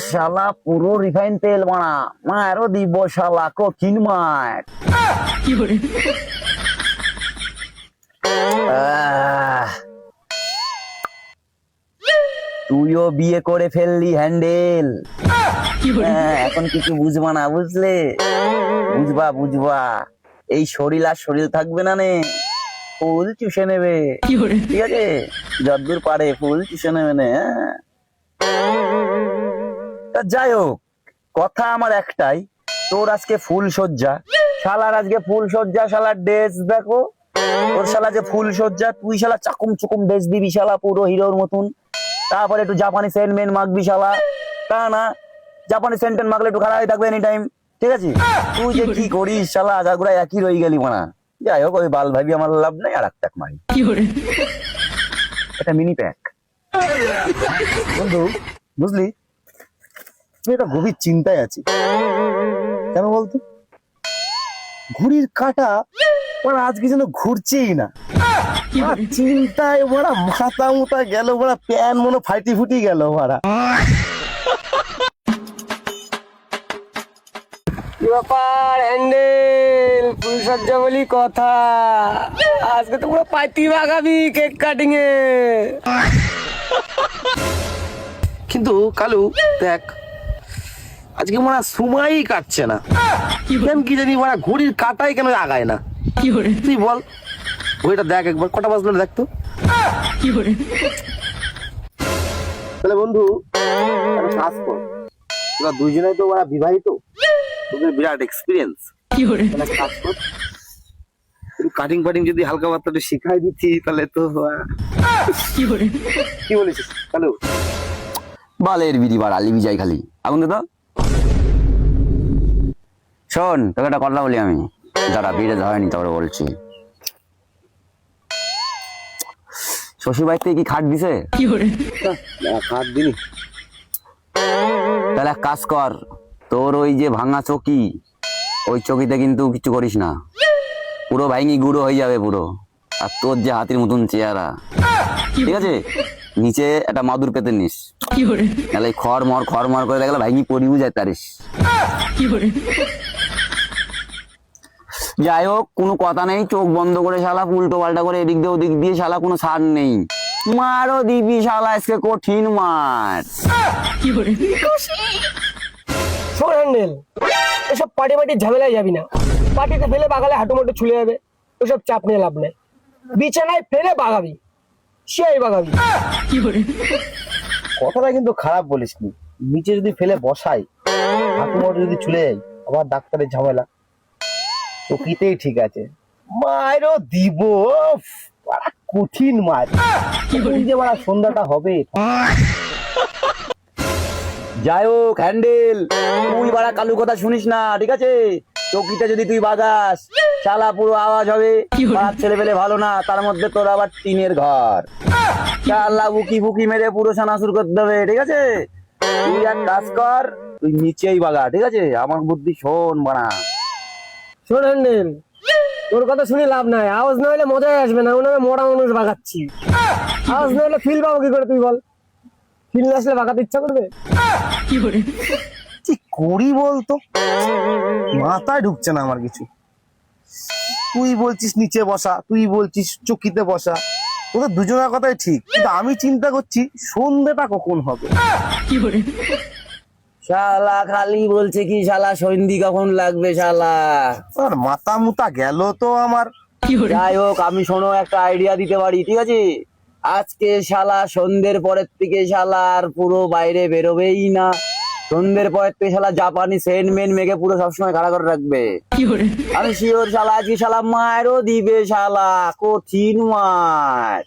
শালা পুরো রিফাইন তেল মারা মায়েরও দিব শালা কঠিন মার। তুইও বিয়ে করে ফেললি হ্যান্ডেল। এখন কিছু বুঝবা না, বুঝলে? বুঝবা বুঝবা, এই শরীর আর শরীর থাকবে না নে, ফুল চুষে নেবে। ঠিক আছে, যতদূর পারে ফুল চুষে নেবে নে। যাই হোক, কথা আমার একটাই, তোর আজকে ফুল সজ্জা, শালার আজকে ফুল সজ্জা, শালার ড্রেস দেখো তোর, শালা যে ফুল সজ্জা, তুই শালা চাকুম চুকুম ড্রেস দিবি শালা পুরো হিরোর মতন, তারপরে একটু জাপানি সেন্ট মেন মাখবি শালা, তা না জাপানি সেন্ট মাখলে একটু খারাপ থাকবে এনি টাইম। ঠিক আছে, তুই যে কি করিস শালা আগাগুড়া একই রয়ে গেলি মানা। যাই হোক, ওই বাল ভাবি আমার লাভ নাই, আর একটা মারি এটা মিনি প্যাক। বন্ধু বুঝলি, তুই একটা গভীর চিন্তায় আছি। কেন বলতো? ঘুড়ির কাটা ওরা আজকে যেন ঘুরছেই না, চিন্তায় ওরা মাথা মুতা গেল, ওরা প্যান মনে ফাটি ফুটি গেল ওরা। কি ব্যাপার হ্যান্ডেল, ফুল সজ্জা বলি কথা, আজকে তো পুরো পার্টি বাগাবি কেক কাটিং এ। কিন্তু কালু দেখ, আজকে মনে হয় সময়ই কাটছে না, কেন কি জানি, মানে ঘড়ির কাটাই কেন আগায় না। তুই বল, ঘড়িটা দেখ একবার, কটা বাজলো দেখ তো। তাহলে বন্ধু একটা কাজ কর, তোরা দুইজনেই তো ওরা বিবাহিত, তোদের বিরাট এক্সপিরিয়েন্স, কাজ কর, কাটিং ফাটিং যদি হালকা পাতলা শিখাই দিচ্ছি তাহলে তো। কি বলিস কালু? বালের বিড়ি বার আলি বিজাই খালি আগুন দে তো। শোন, তোকে একটা কথা বলি আমি, যারা বিড়ে ধরেনি তারপরে বলছি। শ্বশুর বাড়িতে কি খাট দিছে? খাট দিনি। তাহলে এক কাজ কর, তোর ওই যে ভাঙা চকি, ওই চকিতে কিন্তু কিছু করিস না, পুরো ভাঙি গুঁড়ো হয়ে যাবে পুরো। আর তোর যে হাতির মতন চেহারা, ঠিক আছে, নিচে একটা মাদুর পেতে নিস, নাহলে খড় মর করে গেলে ভাঙি পড়িও যায় তারিস। যাই হোক, কোনো কথা নেই, চোখ বন্ধ করে শালা উল্টো পাল্টা করে এদিক দিয়ে ওদিক দিয়ে শালা কোনো ছাড় নেই, মারও দিবি শালা আজকে কঠিন মার। শোন হ্যান্ডেল, এসব পার্টি পার্টি ঝামেলায় যাবি না, পার্টিতে ফেলে বাগালে হাঁটুমাটু ছুলে যাবে, ওসব চাপ নিয়ে লাভ নেই, বিছানায় ফেলে বাগাবি, সেই বাগাবি। কথাটা কিন্তু খারাপ বলিস নি, নিচে যদি ফেলে বসাই, হাঁটুমাটু যদি চলে যাই, আবার ডাক্তারের ঝামেলা, চকিতেই ঠিক আছে, মায়েরও দিব বড়া কঠিন মার, যে বড়া সন্ধ্যাটা হবে। যাই হোক হ্যান্ডেল, তুই বাড়া কালু কথা শুনিস না, ঠিক আছে? চকিতে যদি তুই বাগাস, শালা পুরো আওয়াজ হবে, ছেলে পেলে ভালো না, তার মধ্যে তোর আবার টিনের ঘর, শালা বুকি বুকি মেরে পুরো সানাসুর করতে হবে। ঠিক আছে, তুই এক কাজ কর, তুই নিচেই বাগা, ঠিক আছে? আমার বুদ্ধি শোন বাড়া। শোন হ্যান্ডেল, তোর কথা শুনে লাভ নাই, আওয়াজ না হলে মজাই আসবে না, ওনাকে মোটা মানুষ বাগাচ্ছি, আওয়াজ না হলে ফিল পাবো কি করে তুই বল? ফিল না আসলে বাগাতে ইচ্ছা করবে? কি করি বলতো, মাথায় ঢুকছে না আমার কিছু। তুই বলছিস নিচে বসা, তুই বলছিস চকিতে বসা, ওদের দুজনের কথাই ঠিক, কিন্তু আমি চিন্তা করছি সন্ধ্যেটা কখন হবে। শালা খালি বলছে কি শালা সন্ধি কখন লাগবে শালা, আর মাথা মুতা গেল তো আমার। যাই হোক, আমি শোনো একটা আইডিয়া দিতে পারি, ঠিক আছে? আজকে শালা সন্ধ্যের পরের থেকে শালা আর পুরো বাইরে বেরোবেই না, সন্ধ্যের পরের থেকে শালা জাপানি সেন্ট মেন মেঘে পুরো সবসময় খাড়া করে রাখবে। আমি শিওর শালা আজকে শালা মায়েরও দিবে শালা কঠিন মার।